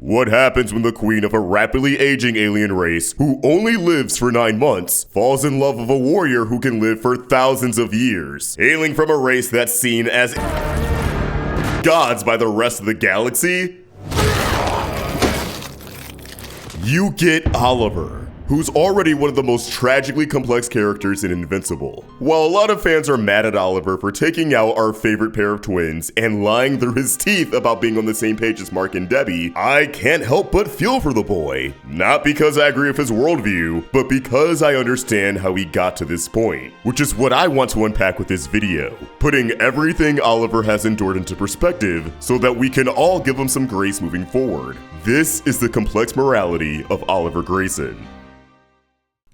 What happens when the queen of a rapidly aging alien race, who only lives for 9 months, falls in love with a warrior who can live for thousands of years, hailing from a race that's seen as gods by the rest of the galaxy? You get Oliver, who's already one of the most tragically complex characters in Invincible. While a lot of fans are mad at Oliver for taking out our favorite pair of twins and lying through his teeth about being on the same page as Mark and Debbie, I can't help but feel for the boy. Not because I agree with his worldview, but because I understand how he got to this point, which is what I want to unpack with this video, putting everything Oliver has endured into perspective so that we can all give him some grace moving forward. This is the complex morality of Oliver Grayson.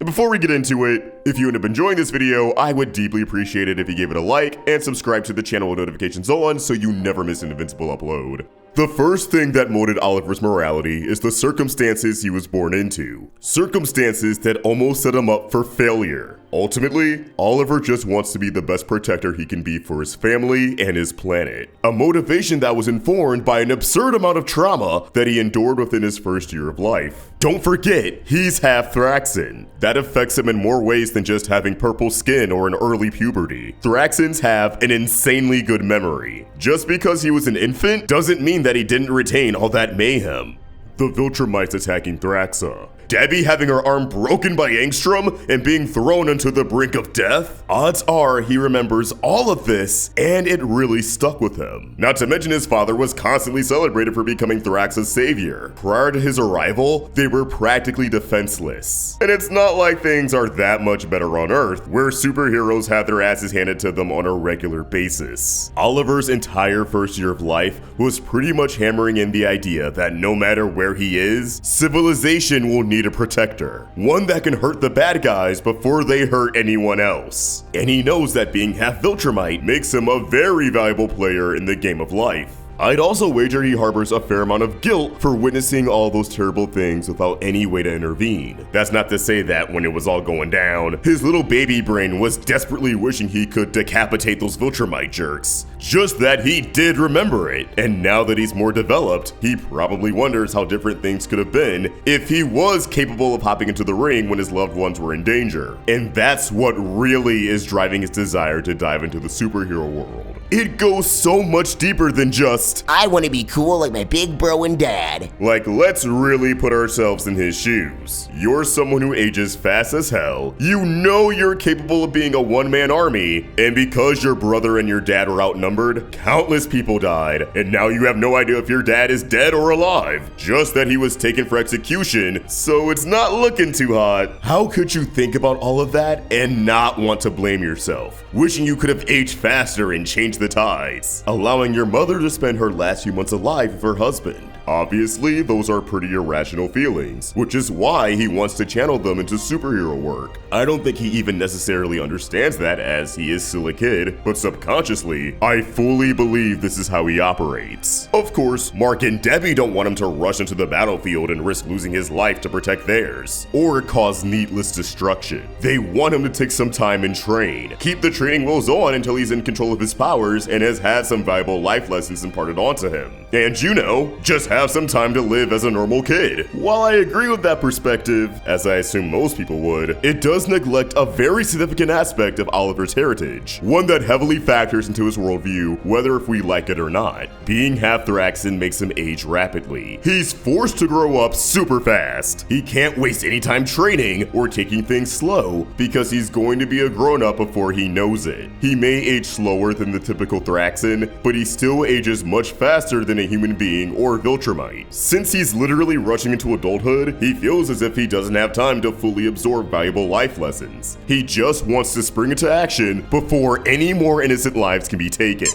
And before we get into it, if you end up enjoying this video, I would deeply appreciate it if you gave it a like and subscribe to the channel with notifications on so you never miss an Invincible upload. The first thing that molded Oliver's morality is the circumstances he was born into. Circumstances that almost set him up for failure. Ultimately, Oliver just wants to be the best protector he can be for his family and his planet. A motivation that was informed by an absurd amount of trauma that he endured within his first year of life. Don't forget, he's half Thraxan. That affects him in more ways than just having purple skin or an early puberty. Thraxans have an insanely good memory. Just because he was an infant doesn't mean that he didn't retain all that mayhem. The Viltrumites attacking Thraxa. Debbie having her arm broken by Angstrom and being thrown onto the brink of death? Odds are he remembers all of this, and it really stuck with him. Not to mention his father was constantly celebrated for becoming Thraxa's savior. Prior to his arrival, they were practically defenseless. And it's not like things are that much better on Earth, where superheroes have their asses handed to them on a regular basis. Oliver's entire first year of life was pretty much hammering in the idea that no matter where he is, civilization will need a protector, one that can hurt the bad guys before they hurt anyone else. And he knows that being half Viltrumite makes him a very valuable player in the game of life. I'd also wager he harbors a fair amount of guilt for witnessing all those terrible things without any way to intervene. That's not to say that when it was all going down, his little baby brain was desperately wishing he could decapitate those Viltrumite jerks. Just that he did remember it, and now that he's more developed, he probably wonders how different things could have been if he was capable of hopping into the ring when his loved ones were in danger. And that's what really is driving his desire to dive into the superhero world. It goes so much deeper than just, I want to be cool like my big bro and dad. Like, let's really put ourselves in his shoes. You're someone who ages fast as hell. You know you're capable of being a one-man army, and because your brother and your dad were outnumbered, countless people died, and now you have no idea if your dad is dead or alive. Just that he was taken for execution, so it's not looking too hot. How could you think about all of that and not want to blame yourself? Wishing you could have aged faster and changed the tides, allowing your mother to spend her last few months alive with her husband. Obviously, those are pretty irrational feelings, which is why he wants to channel them into superhero work. I don't think he even necessarily understands that, as he is still a kid, but subconsciously, I fully believe this is how he operates. Of course, Mark and Debbie don't want him to rush into the battlefield and risk losing his life to protect theirs, or cause needless destruction. They want him to take some time and train, keep the training wheels on until he's in control of his powers and has had some valuable life lessons imparted onto him. And you know, just have some time to live as a normal kid. While I agree with that perspective, as I assume most people would, it does neglect a very significant aspect of Oliver's heritage, one that heavily factors into his worldview, whether if we like it or not. Being half Thraxan makes him age rapidly. He's forced to grow up super fast. He can't waste any time training or taking things slow, because he's going to be a grown-up before he knows it. He may age slower than the typical Thraxan, but he still ages much faster than a human being or Viltrumite. Since he's literally rushing into adulthood, he feels as if he doesn't have time to fully absorb valuable life lessons. He just wants to spring into action before any more innocent lives can be taken.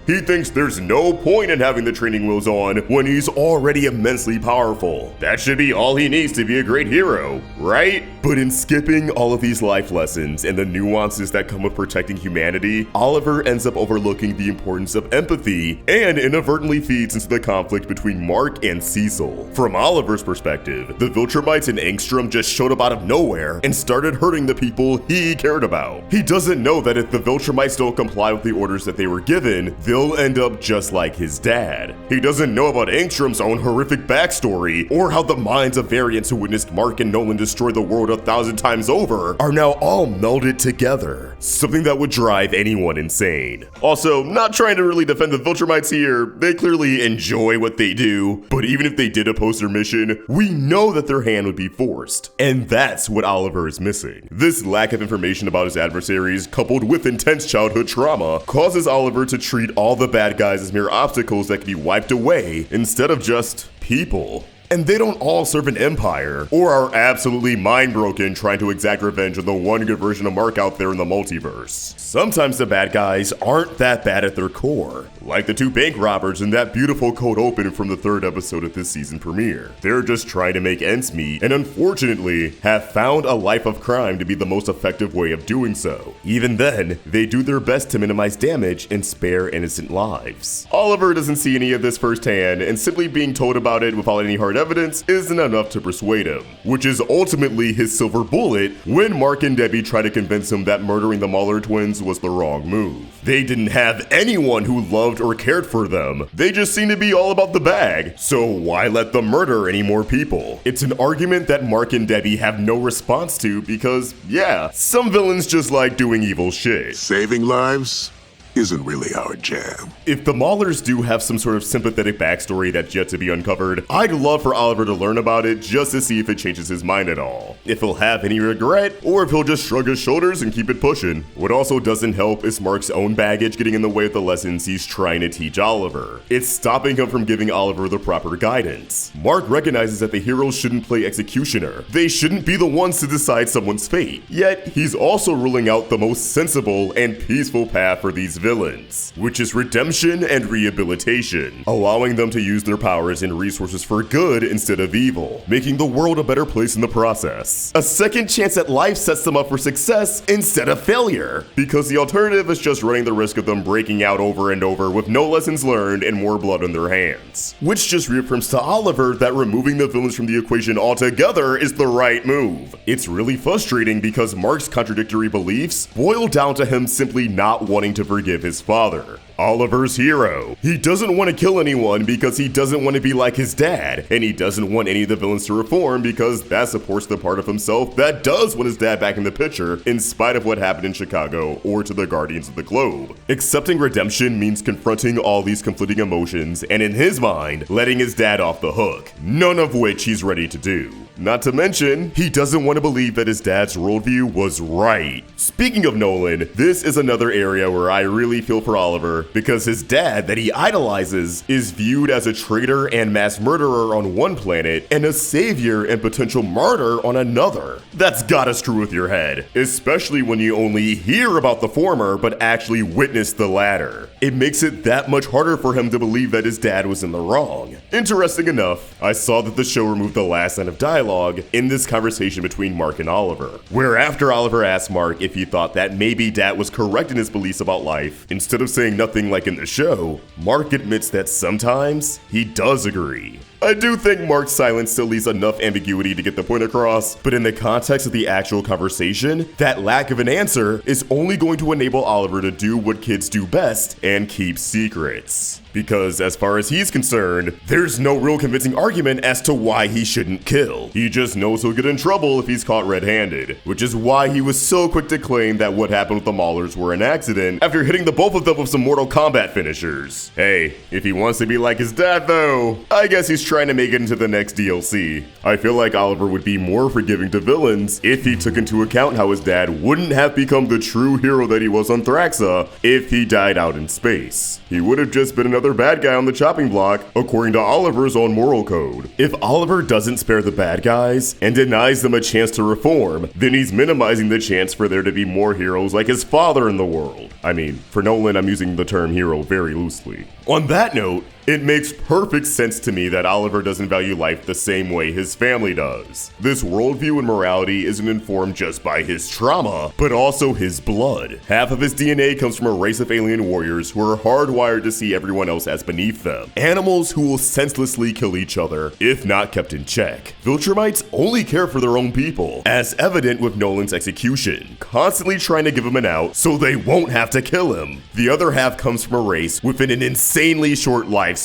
He thinks there's no point in having the training wheels on when he's already immensely powerful. That should be all he needs to be a great hero, right? But in skipping all of these life lessons and the nuances that come with protecting humanity, Oliver ends up overlooking the importance of empathy and inadvertently feeds into the conflict between Mark and Cecil. From Oliver's perspective, the Viltrumites and Angstrom just showed up out of nowhere and started hurting the people he cared about. He doesn't know that if the Viltrumites don't comply with the orders that they were given, they'll he'll end up just like his dad. He doesn't know about Angstrom's own horrific backstory, or how the minds of variants who witnessed Mark and Nolan destroy the world 1,000 times over are now all melded together. Something that would drive anyone insane. Also, not trying to really defend the Viltrumites here, they clearly enjoy what they do, but even if they did oppose their mission, we know that their hand would be forced. And that's what Oliver is missing. This lack of information about his adversaries, coupled with intense childhood trauma, causes Oliver to treat all the bad guys as mere obstacles that can be wiped away instead of just people. And they don't all serve an empire, or are absolutely mind-broken trying to exact revenge on the one good version of Mark out there in the multiverse. Sometimes the bad guys aren't that bad at their core, like the two bank robbers in that beautiful cold open from the 3rd episode of this season premiere. They're just trying to make ends meet, and unfortunately, have found a life of crime to be the most effective way of doing so. Even then, they do their best to minimize damage and spare innocent lives. Oliver doesn't see any of this firsthand, and simply being told about it without any hard evidence isn't enough to persuade him, which is ultimately his silver bullet when Mark and Debbie try to convince him that murdering the Mauler twins was the wrong move. They didn't have anyone who loved or cared for them. They just seem to be all about the bag, so why let them murder any more people? It's an argument that Mark and Debbie have no response to because, yeah, some villains just like doing evil shit. Saving lives isn't really our jam. If the Maulers do have some sort of sympathetic backstory that's yet to be uncovered, I'd love for Oliver to learn about it just to see if it changes his mind at all. If he'll have any regret, or if he'll just shrug his shoulders and keep it pushing. What also doesn't help is Mark's own baggage getting in the way of the lessons he's trying to teach Oliver. It's stopping him from giving Oliver the proper guidance. Mark recognizes that the heroes shouldn't play executioner. They shouldn't be the ones to decide someone's fate. Yet, he's also ruling out the most sensible and peaceful path for these villains, which is redemption and rehabilitation, allowing them to use their powers and resources for good instead of evil, making the world a better place in the process. A second chance at life sets them up for success instead of failure, because the alternative is just running the risk of them breaking out over and over with no lessons learned and more blood on their hands. Which just reaffirms to Oliver that removing the villains from the equation altogether is the right move. It's really frustrating because Mark's contradictory beliefs boil down to him simply not wanting to forgive his father. Oliver's hero. He doesn't want to kill anyone because he doesn't want to be like his dad, and he doesn't want any of the villains to reform because that supports the part of himself that does want his dad back in the picture in spite of what happened in Chicago or to the Guardians of the Globe. Accepting redemption means confronting all these conflicting emotions and, in his mind, letting his dad off the hook, none of which he's ready to do. Not to mention, he doesn't want to believe that his dad's worldview was right. Speaking of Nolan, this is another area where I really feel for Oliver because his dad that he idolizes is viewed as a traitor and mass murderer on one planet and a savior and potential martyr on another. That's gotta screw with your head, especially when you only hear about the former but actually witness the latter. It makes it that much harder for him to believe that his dad was in the wrong. Interesting enough, I saw that the show removed the last line of dialogue in this conversation between Mark and Oliver, where after Oliver asked Mark if he thought that maybe Dad was correct in his beliefs about life, instead of saying nothing like in the show, Mark admits that sometimes he does agree. I do think Mark's silence still leaves enough ambiguity to get the point across, but in the context of the actual conversation, that lack of an answer is only going to enable Oliver to do what kids do best and keep secrets. Because as far as he's concerned, there's no real convincing argument as to why he shouldn't kill. He just knows he'll get in trouble if he's caught red-handed, which is why he was so quick to claim that what happened with the Maulers were an accident after hitting the both of them with some Mortal Kombat finishers. Hey, if he wants to be like his dad though, I guess he's trying to make it into the next DLC. I feel like Oliver would be more forgiving to villains if he took into account how his dad wouldn't have become the true hero that he was on Thraxa if he died out in space. He would have just been another bad guy on the chopping block, according to Oliver's own moral code. If Oliver doesn't spare the bad guys and denies them a chance to reform, then he's minimizing the chance for there to be more heroes like his father in the world. I mean, for Nolan, I'm using the term hero very loosely. On that note, It makes perfect sense to me that Oliver doesn't value life the same way his family does. This worldview and morality isn't informed just by his trauma, but also his blood. Half of his DNA comes from a race of alien warriors who are hardwired to see everyone else as beneath them. Animals who will senselessly kill each other, if not kept in check. Viltrumites only care for their own people, as evident with Nolan's execution, constantly trying to give him an out so they won't have to kill him. The other half comes from a race within an insanely short lifespan.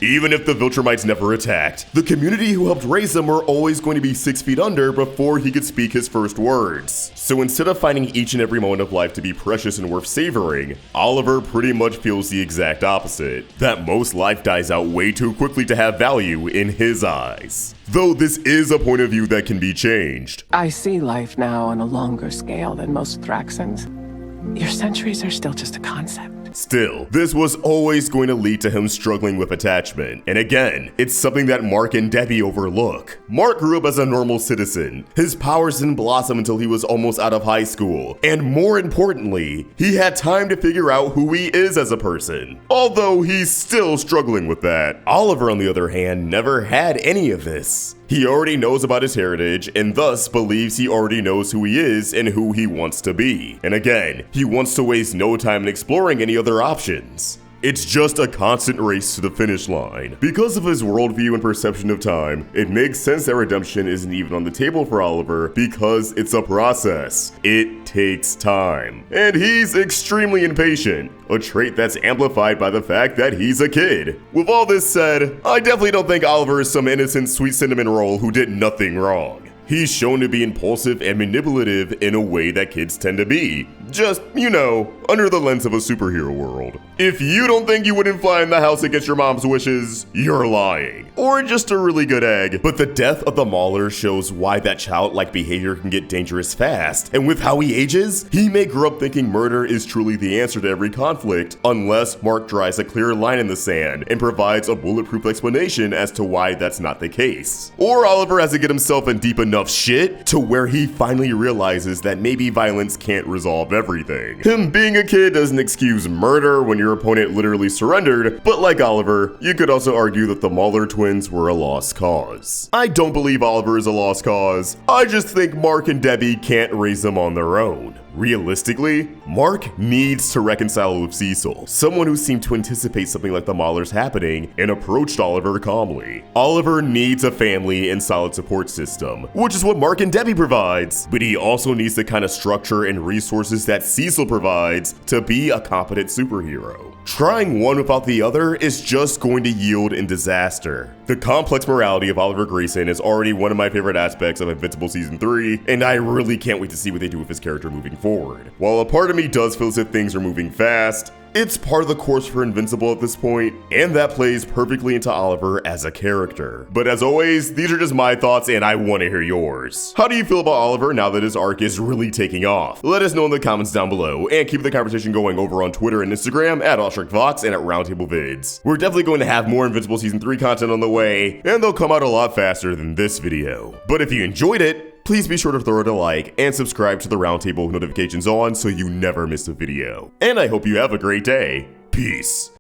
Even if the Viltrumites never attacked, the community who helped raise him were always going to be 6 feet under before he could speak his first words. So instead of finding each and every moment of life to be precious and worth savoring, Oliver pretty much feels the exact opposite, that most life dies out way too quickly to have value in his eyes. Though this is a point of view that can be changed. I see life now on a longer scale than most Thraxans. Your centuries are still just a concept. Still, this was always going to lead to him struggling with attachment. And again, it's something that Mark and Debbie overlook. Mark grew up as a normal citizen. His powers didn't blossom until he was almost out of high school. And more importantly, he had time to figure out who he is as a person. Although he's still struggling with that. Oliver, on the other hand, never had any of this. He already knows about his heritage and thus believes he already knows who he is and who he wants to be. And again, he wants to waste no time in exploring any other options. It's just a constant race to the finish line. Because of his worldview and perception of time, it makes sense that redemption isn't even on the table for Oliver because it's a process. It takes time. And he's extremely impatient, a trait that's amplified by the fact that he's a kid. With all this said, I definitely don't think Oliver is some innocent sweet cinnamon roll who did nothing wrong. He's shown to be impulsive and manipulative in a way that kids tend to be. Just, you know, under the lens of a superhero world. If you don't think you wouldn't fly in the house against your mom's wishes, you're lying. Or just a really good egg. But the death of the Mauler shows why that childlike behavior can get dangerous fast. And with how he ages, he may grow up thinking murder is truly the answer to every conflict, unless Mark draws a clear line in the sand and provides a bulletproof explanation as to why that's not the case. Or Oliver has to get himself in deep enough shit to where he finally realizes that maybe violence can't resolve everything. Him being a kid doesn't excuse murder when your opponent literally surrendered, but like Oliver, you could also argue that the Mauler twins were a lost cause. I don't believe Oliver is a lost cause. I just think Mark and Debbie can't raise them on their own. Realistically, Mark needs to reconcile with Cecil, someone who seemed to anticipate something like the Maulers happening and approached Oliver calmly. Oliver needs a family and solid support system, which is what Mark and Debbie provides, but he also needs the kind of structure and resources that Cecil provides to be a competent superhero. Trying one without the other is just going to yield in disaster. The complex morality of Oliver Grayson is already one of my favorite aspects of Invincible Season 3, and I really can't wait to see what they do with his character moving forward. While a part of me does feel as if things are moving fast, it's part of the course for Invincible at this point, and that plays perfectly into Oliver as a character. But as always, these are just my thoughts and I want to hear yours. How do you feel about Oliver now that his arc is really taking off? Let us know in the comments down below, and keep the conversation going over on Twitter and Instagram at AwestruckVox and at Roundtable Vids. We're definitely going to have more Invincible Season 3 content on the way, and they'll come out a lot faster than this video. But if you enjoyed it, please be sure to throw it a like and subscribe to the Roundtable with notifications on so you never miss a video. And I hope you have a great day. Peace.